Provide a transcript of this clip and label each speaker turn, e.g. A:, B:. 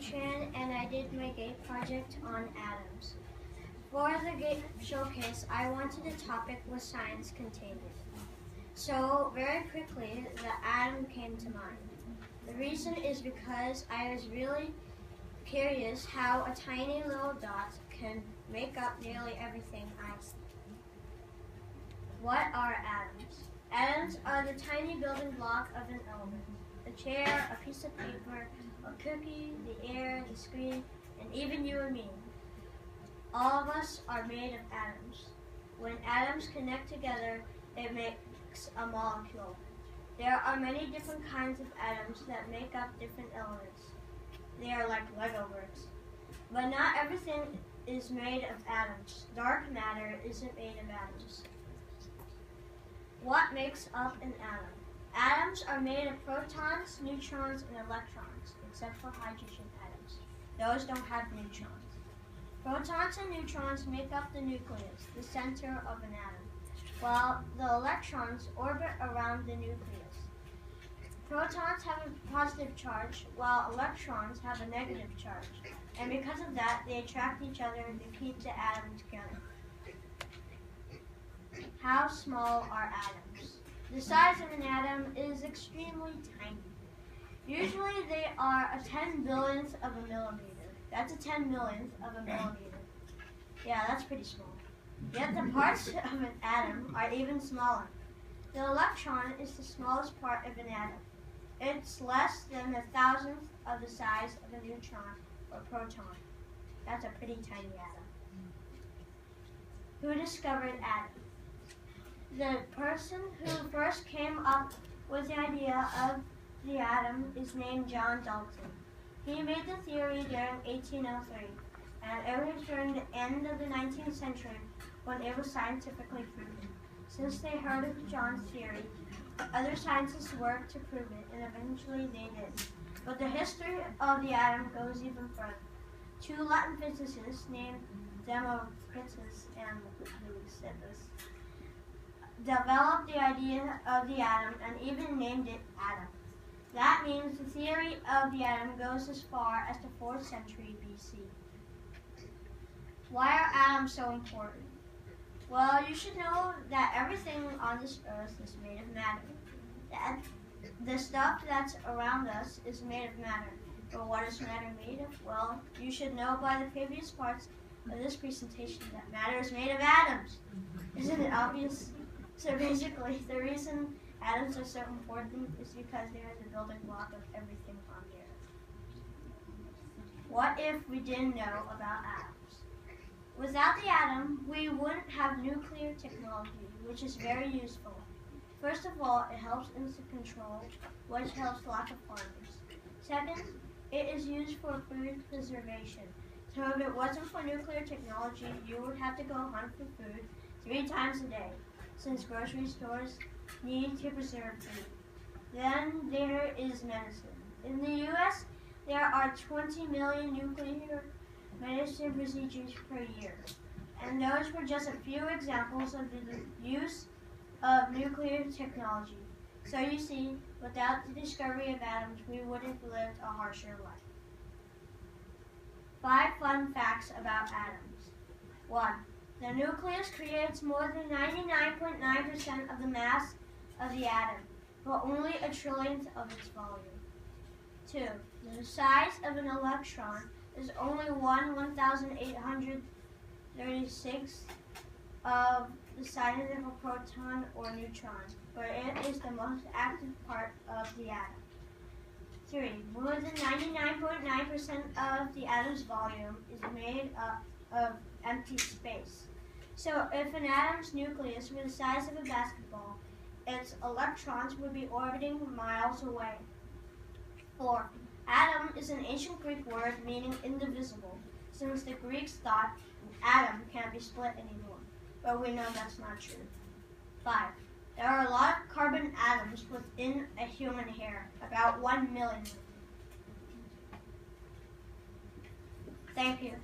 A: Tran, and I did my GATE project on atoms. For the GATE showcase, I wanted a topic with science contained in it. So very quickly, the atom came to mind. The reason is because I was really curious how a tiny little dot can make up nearly everything I see. What are atoms? Atoms are the tiny building block of an element. A chair, a piece of paper, a cookie, the air, the screen, and even you and me. All of us are made of atoms. When atoms connect together, it makes a molecule. There are many different kinds of atoms that make up different elements. They are like Lego bricks. But not everything is made of atoms. Dark matter isn't made of atoms. What makes up an atom? Atoms are made of protons, neutrons, and electrons, except for hydrogen atoms. Those don't have neutrons. Protons and neutrons make up the nucleus, the center of an atom, while the electrons orbit around the nucleus. Protons have a positive charge, while electrons have a negative charge, and because of that, they attract each other to keep the atom together. How small are atoms? The size of an atom is extremely tiny. Usually they are a 10 billionth of a millimeter. That's a 10 millionth of a millimeter. Yeah, that's pretty small. Yet the parts of an atom are even smaller. The electron is the smallest part of an atom. It's less than a thousandth of the size of a neutron or proton. That's a pretty tiny atom. Who discovered atoms? The person who first came up with the idea of the atom is named John Dalton. He made the theory during 1803, and it was during the end of the 19th century when it was scientifically proven. Since they heard of John's theory, other scientists worked to prove it, and eventually they did. But the history of the atom goes even further. Two Latin physicists named Democritus and Leucippus developed the idea of the atom and even named it atom. That means the theory of the atom goes as far as the 4th century BC. Why are atoms so important? Well, you should know that everything on this earth is made of matter. The stuff that's around us is made of matter. But what is matter made of? Well, you should know by the previous parts of this presentation that matter is made of atoms. Isn't it obvious? So basically, the reason atoms are so important is because they are the building block of everything on the earth. What if we didn't know about atoms? Without the atom, we wouldn't have nuclear technology, which is very useful. First of all, it helps insect control, which helps lots of farmers. Second, it is used for food preservation. So if it wasn't for nuclear technology, you would have to go hunt for food 3 times a day, since grocery stores need to preserve food. Then there is medicine. In the U.S., there are 20 million nuclear medicine procedures per year. And those were just a few examples of the use of nuclear technology. So you see, without the discovery of atoms, we would have lived a harsher life. 5 fun facts about atoms. 1. The nucleus creates more than 99.9% of the mass of the atom, but only a trillionth of its volume. 2. The size of an electron is only 1/1836 of the size of a proton or neutron, but it is the most active part of the atom. 3. More than 99.9% of the atom's volume is made up of empty space. So if an atom's nucleus were the size of a basketball, its electrons would be orbiting miles away. 4. Atom is an ancient Greek word meaning indivisible, since the Greeks thought an atom can't be split anymore. But we know that's not true. 5. There are a lot of carbon atoms within a human hair, about 1 million. Thank you.